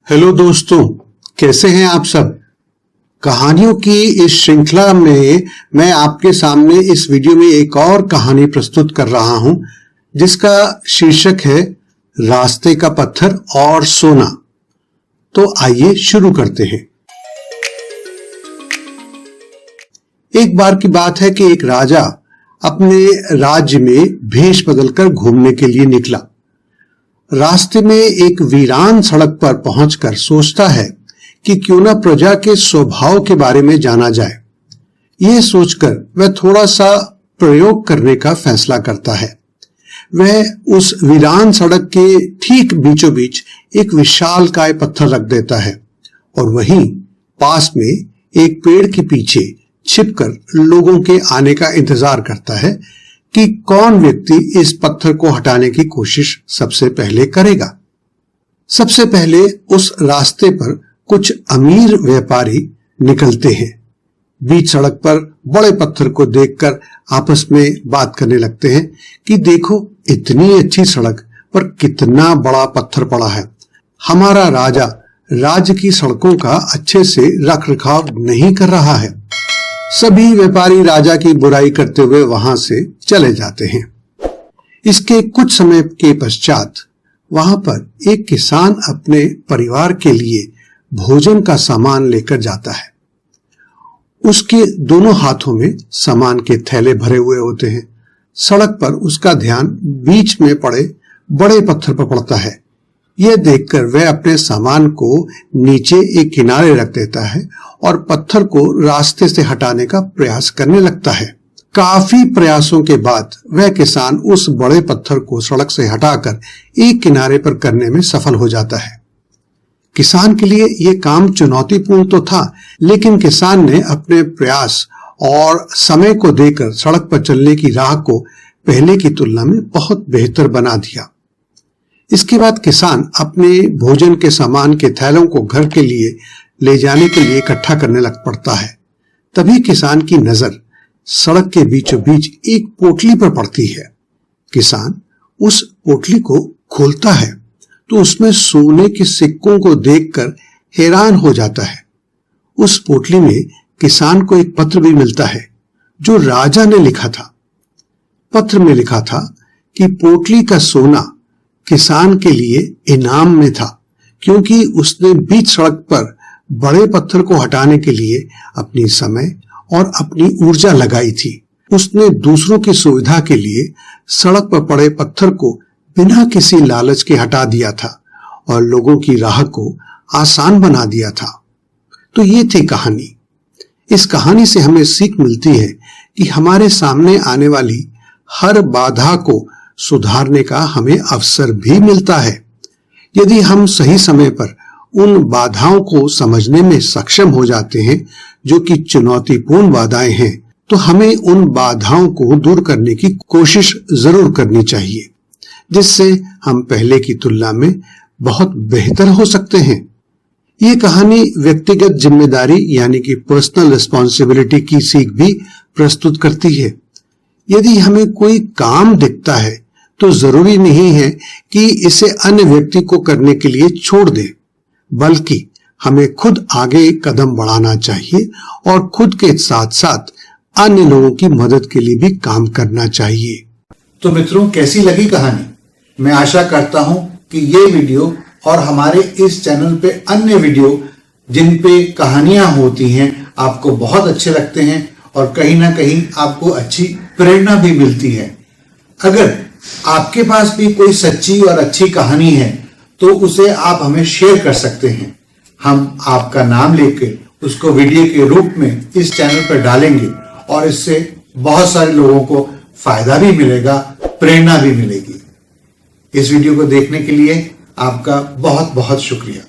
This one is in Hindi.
हेलो दोस्तों, कैसे हैं आप सब। कहानियों की इस श्रृंखला में मैं आपके सामने इस वीडियो में एक और कहानी प्रस्तुत कर रहा हूं जिसका शीर्षक है रास्ते का पत्थर और सोना। तो आइए शुरू करते हैं। एक बार की बात है कि एक राजा अपने राज्य में भेष बदलकर घूमने के लिए निकला। रास्ते में एक वीरान सड़क पर पहुंचकर सोचता है कि क्यों न प्रजा के स्वभाव के बारे में जाना जाए। यह सोचकर वह थोड़ा सा प्रयोग करने का फैसला करता है। वह उस वीरान सड़क के ठीक बीचों बीच एक विशालकाय पत्थर रख देता है और वहीं पास में एक पेड़ के पीछे छिपकर लोगों के आने का इंतजार करता है कि कौन व्यक्ति इस पत्थर को हटाने की कोशिश सबसे पहले करेगा। सबसे पहले उस रास्ते पर कुछ अमीर व्यापारी निकलते हैं। बीच सड़क पर बड़े पत्थर को देखकर आपस में बात करने लगते हैं कि देखो, इतनी अच्छी सड़क पर कितना बड़ा पत्थर पड़ा है। हमारा राजा राज्य की सड़कों का अच्छे से रख रखाव नहीं कर रहा है। सभी व्यापारी राजा की बुराई करते हुए वहां से चले जाते हैं। इसके कुछ समय के पश्चात वहां पर एक किसान अपने परिवार के लिए भोजन का सामान लेकर जाता है। उसके दोनों हाथों में सामान के थैले भरे हुए होते हैं। सड़क पर उसका ध्यान बीच में पड़े बड़े पत्थर पर पड़ता है। यह देखकर वह अपने सामान को नीचे एक किनारे रख देता है और पत्थर को रास्ते से हटाने का प्रयास करने लगता है। काफी प्रयासों के बाद वह किसान उस बड़े पत्थर को सड़क से हटाकर एक किनारे पर करने में सफल हो जाता है। किसान के लिए यह काम चुनौतीपूर्ण तो था, लेकिन किसान ने अपने प्रयास और समय को देकर सड़क पर चलने की राह को पहले की तुलना में बहुत बेहतर बना दिया। इसके बाद किसान अपने भोजन के सामान के थैलों को घर के लिए ले जाने के लिए इकट्ठा करने लग पड़ता है। तभी किसान की नजर सड़क के बीचों बीच एक पोटली पर पड़ती है। किसान उस पोटली को खोलता है तो उसमें सोने के सिक्कों को देखकर हैरान हो जाता है। उस पोटली में किसान को एक पत्र भी मिलता है जो राजा ने लिखा था। पत्र में लिखा था कि पोटली का सोना किसान के लिए इनाम में था, क्योंकि उसने बीच सड़क पर बड़े पत्थर को हटाने के लिए अपनी समय और अपनी ऊर्जा लगाई थी। उसने दूसरों की सुविधा के लिए सड़क पर पड़े पत्थर को बिना किसी लालच के हटा दिया था और लोगों की राह को आसान बना दिया था। तो ये थी कहानी। इस कहानी से हमें सीख मिलती है कि हमारे सामने आने वाली हर बाधा को सुधारने का हमें अवसर भी मिलता है। यदि हम सही समय पर उन बाधाओं को समझने में सक्षम हो जाते हैं जो कि चुनौतीपूर्ण बाधाएं हैं, तो हमें उन बाधाओं को दूर करने की कोशिश जरूर करनी चाहिए, जिससे हम पहले की तुलना में बहुत बेहतर हो सकते हैं। ये कहानी व्यक्तिगत जिम्मेदारी यानी कि पर्सनल रिस्पॉन्सिबिलिटी की सीख भी प्रस्तुत करती है। यदि हमें कोई काम दिखता है तो जरूरी नहीं है कि इसे अन्य व्यक्ति को करने के लिए छोड़ दें, बल्कि हमें खुद आगे कदम बढ़ाना चाहिए और खुद के साथ साथ अन्य लोगों की मदद के लिए भी काम करना चाहिए। तो मित्रों, कैसी लगी कहानी? मैं आशा करता हूं कि ये वीडियो और हमारे इस चैनल पे अन्य वीडियो जिन पे कहानियां होती हैं आपको बहुत अच्छे लगते हैं और कहीं ना कहीं आपको अच्छी प्रेरणा भी मिलती है। अगर आपके पास भी कोई सच्ची और अच्छी कहानी है तो उसे आप हमें शेयर कर सकते हैं। हम आपका नाम लेके उसको वीडियो के रूप में इस चैनल पर डालेंगे और इससे बहुत सारे लोगों को फायदा भी मिलेगा, प्रेरणा भी मिलेगी। इस वीडियो को देखने के लिए आपका बहुत बहुत शुक्रिया।